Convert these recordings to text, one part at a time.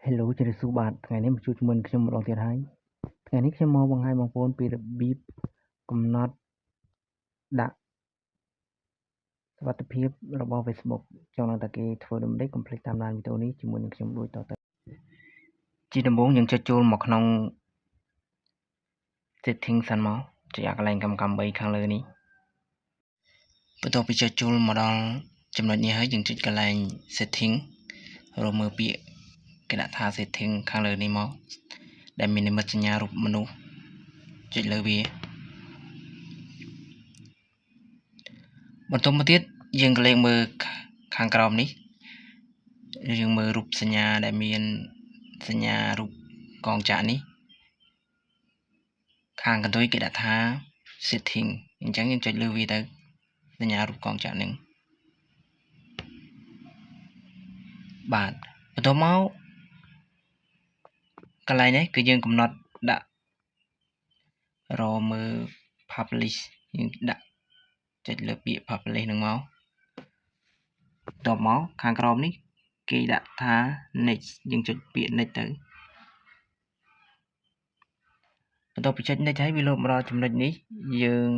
Hello ជម្រាបសួរបាទថ្ងៃនេះមកជួបជាមួយនឹងខ្ញុំម្ដងទៀតហើយថ្ងៃនេះខ្ញុំមកបង្ហាញបងប្អូនពីរបៀបកំណត់ដាក់សុវត្ថិភាពរបស់ Facebook ចង់ដឹងតើគេធ្វើដូចម្ដេចកុំភ្លេចតាមដានវីដេអូនេះជាមួយនឹងខ្ញុំដូចតទៅជាដំបូងយើងចុចចូលមកក្នុង setting សិនមកចុចអាកន្លែងកំ3ខាងលើនេះបន្ទាប់ពីចុចចូលមកដល់ចំណុចនេះហើយយើងចុចកន្លែង setting រកមើលពាក្យគេដាក់ថា setting ខាងលើនេះមកដែលមាននិមិត្តសញ្ញារូបមនុស្សចុចលើវាបន្តមកទៀតយើងក៏លេខមើលខាងក្រោមនេះយើងមើលរូបសញ្ញាដែលមានសញ្ញារូបកងចក្រនេះខាងកន្ទុយគេដាក់ថា setting អញ្ចឹងយើងចុចលើវាទៅសញ្ញារូបកងចក្រនេះបាទបន្តមកកន្លែងនេះគឺយើងកំណត់ដាក់រកមើល publish យើងដាក់ចុចលើពាក្យ publish នឹងមកបន្ទាប់មកខាងក្រោមនេះគេដាក់ថា next យើងចុចពាក្យ next ទៅបន្ទាប់ពីចុច next ហើយវាលោតមកដល់ចំណុចនេះយើង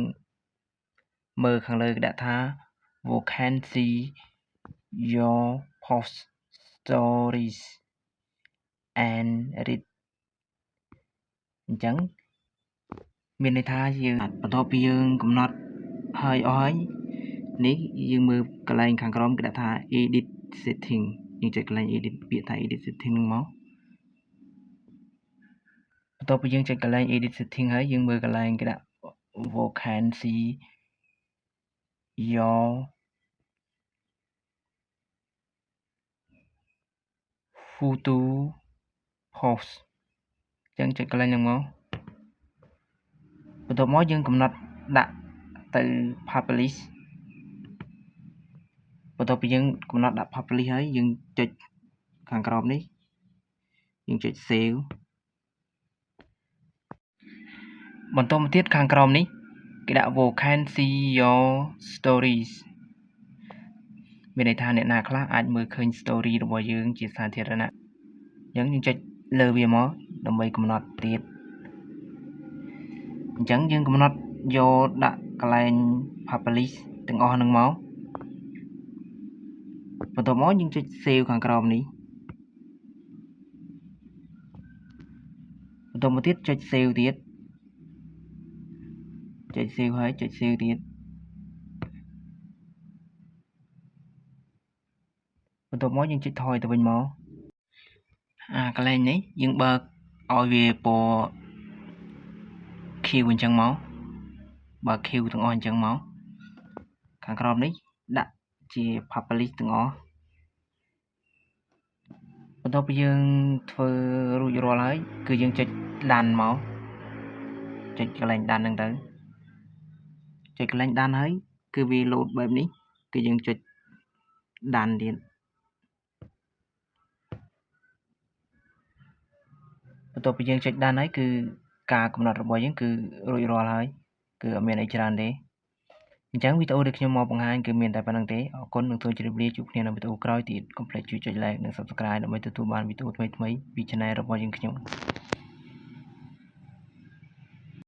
មើលខាងលើគេដាក់ថា you can see your post stories and read អញ្ចឹងមានន័យថាយើងបន្ទាប់ពីយើងកំណត់ហើយអស់ហើយនេះយើងមើលកន្លែងខាងក្រោមគេដាក់ថា edit setting យើងចុចកន្លែង edit ពាក្យថា edit setting ហ្នឹងមកបន្ទាប់ពីយើងចុចកន្លែង edit setting ហើយយើងមើលកន្លែងគេដាក់ you can see your photo post អញ្ចឹងចុចកន្លែងហ្នឹងមកបន្ទាប់មកយើងកំណត់ដាក់ទៅ publish បន្ទាប់ពីយើងកំណត់ដាក់ publish ហើយយើងចុចខាងក្រោមនេះយើងចុច save បន្តមកទៀតខាងក្រោមនេះគេដាក់ you can see your stories មានន័យថាអ្នកណាខ្លះអាចមើលឃើញ story របស់យើងជាសាធារណៈអញ្ចឹងយើងចុចលើវាមកដើម្បីកំណត់ទៀតអញ្ចឹងយើងកំណត់យកដាក់កន្លែង publish ទាំងអស់ហ្នឹងមកបន្ទាប់មកយើងចុច save ខាងក្រោមនេះបន្តមកទៀតចុច save ទៀតចុច save ហើយចុច save ទៀតបន្ទាប់មកយើងចុចថយទៅវិញមកកន្លែងនេះយើងបើកឲ្យវាពណ៌ Q អញ្ចឹងមកបើក Q ទាំងអស់អញ្ចឹងមកខាងក្រោមនេះដាក់ជា publish ទាំងអស់បន្ទាប់ពីយើងធ្វើរួចរាល់ហើយគឺយើងចុចដានមកចុចកន្លែងដានហ្នឹងទៅចុចកន្លែងដានហើយគឺវាលោតបែបនេះគឺយើងចុចដានទៀតបន្ទាប់ពីយើងចុចដានហើយគឺការកំណត់របស់យើងគឺរួចរាល់ហើយគឺអត់មានអីច្រើនទេអញ្ចឹងវីដេអូដែលខ្ញុំមកបង្ហាញគឺមានតែប៉ុណ្្នឹងទេអរគុណនិងសូមជម្រាបលាជួបគ្នានៅវីដេអូក្រោយទៀតកុំភ្លេចជួយចុច like និង subscribe ដើម្បីទទួលបានវីដេអូថ្មីៗពី channel របស់យើងខ្ញុំ